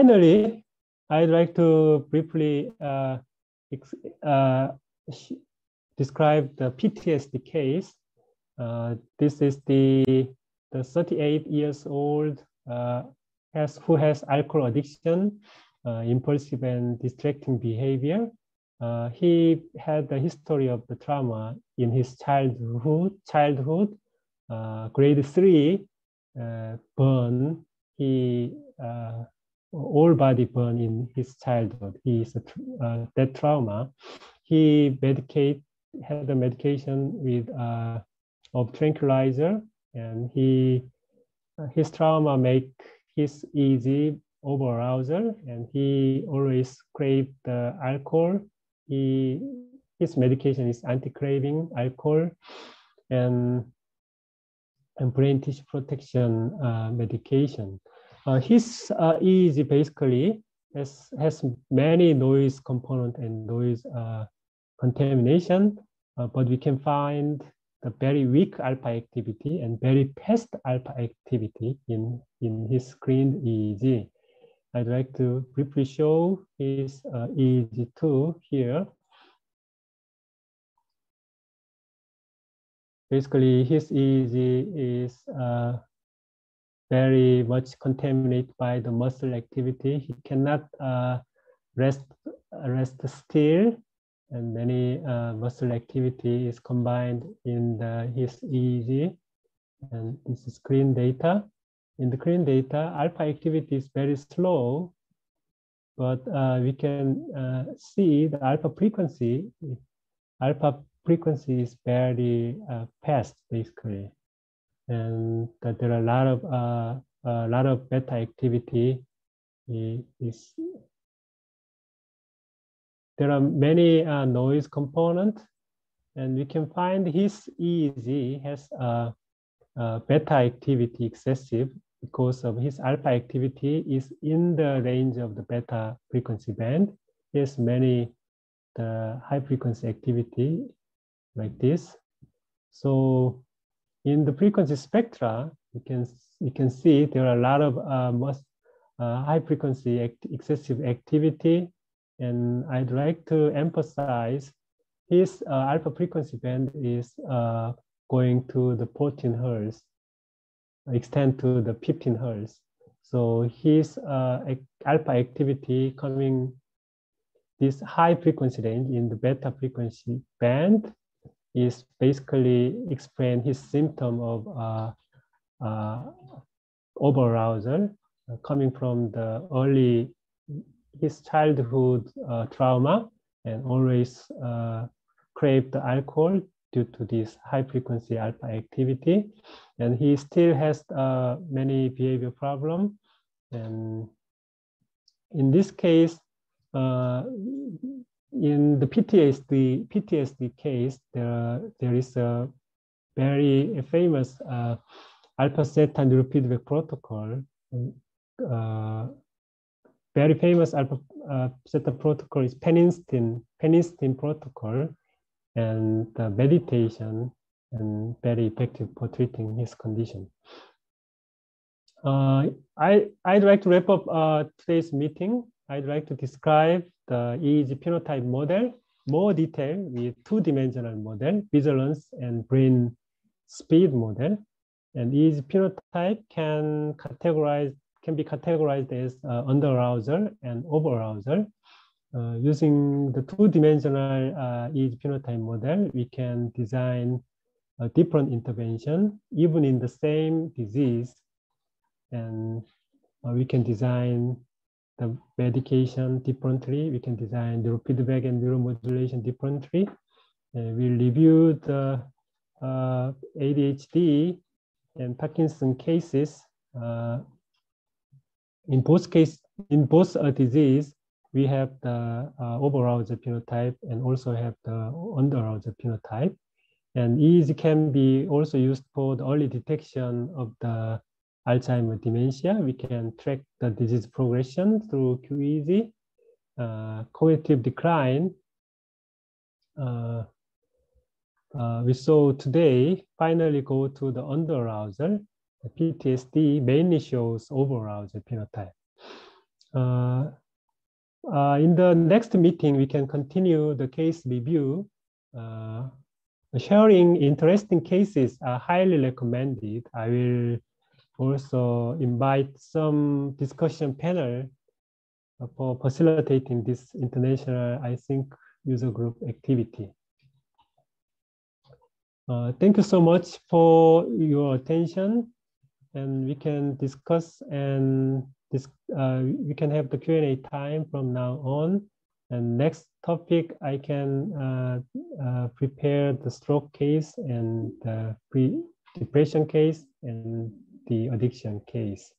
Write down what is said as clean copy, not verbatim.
finally, I'd like to briefly describe the PTSD case. This is the 38 years old who has alcohol addiction, impulsive and distracting behavior. He had a history of the trauma in his childhood, grade 3 burn. He all body burn in his childhood. He is that trauma. He had a medication with of tranquilizer, and his trauma make his easy over-arousal, and he always craved the alcohol. His medication is anti-craving alcohol and brain tissue protection medication. His EEG basically has many noise component and noise contamination, but we can find the very weak alpha activity and very fast alpha activity in his screened EEG. I'd like to briefly show his EEG2 here. Basically, his EEG is very much contaminated by the muscle activity. He cannot rest still, and many muscle activity is combined in his EEG. And this is screen data. In the screen data, alpha activity is very slow, but we can see the alpha frequency. Alpha frequency is very fast, basically, and that there are a lot of beta activity. There are many noise components, and we can find his EEG has beta activity excessive because of his alpha activity is in the range of the beta frequency band. He has many the high frequency activity like this. So in the frequency spectra, you can see there are a lot of high frequency excessive activity, and I'd like to emphasize his alpha frequency band is going to the 14 Hertz, extend to the 15 Hertz. So his alpha activity coming this high frequency range in the beta frequency band is basically explain his symptom of over-arousal coming from the his childhood trauma, and always crave the alcohol due to this high frequency alpha activity. And he still has many behavior problems. And in this case, in the PTSD case, there is a very famous alpha theta neurofeedback protocol. Very famous alpha theta protocol is Peniston protocol, and meditation, and very effective for treating his condition. I'd like to wrap up today's meeting. I'd like to describe the EEG phenotype model more detail with two-dimensional model, vigilance and brain speed model. And EEG phenotype can be categorized as under-arousal and over-arousal. Using the two-dimensional EEG phenotype model, we can design a different intervention, even in the same disease. And we can design the medication differently. We can design neurofeedback and neuromodulation differently. We reviewed the ADHD and Parkinson cases. In both disease, we have the over-arousal phenotype and also have the under-arousal phenotype. And EEG can be also used for the early detection of the Alzheimer's dementia. We can track the disease progression through QEEG. Cognitive decline, we saw today, finally go to the under-arousal. The PTSD mainly shows over-arousal phenotype. In the next meeting, we can continue the case review. Sharing interesting cases are highly recommended. I will also invite some discussion panel for facilitating this international iSync user group activity. Thank you so much for your attention, and we can discuss and we can have the Q&A time from now on. And next topic, I can prepare the stroke case and the pre-depression case and the addiction case.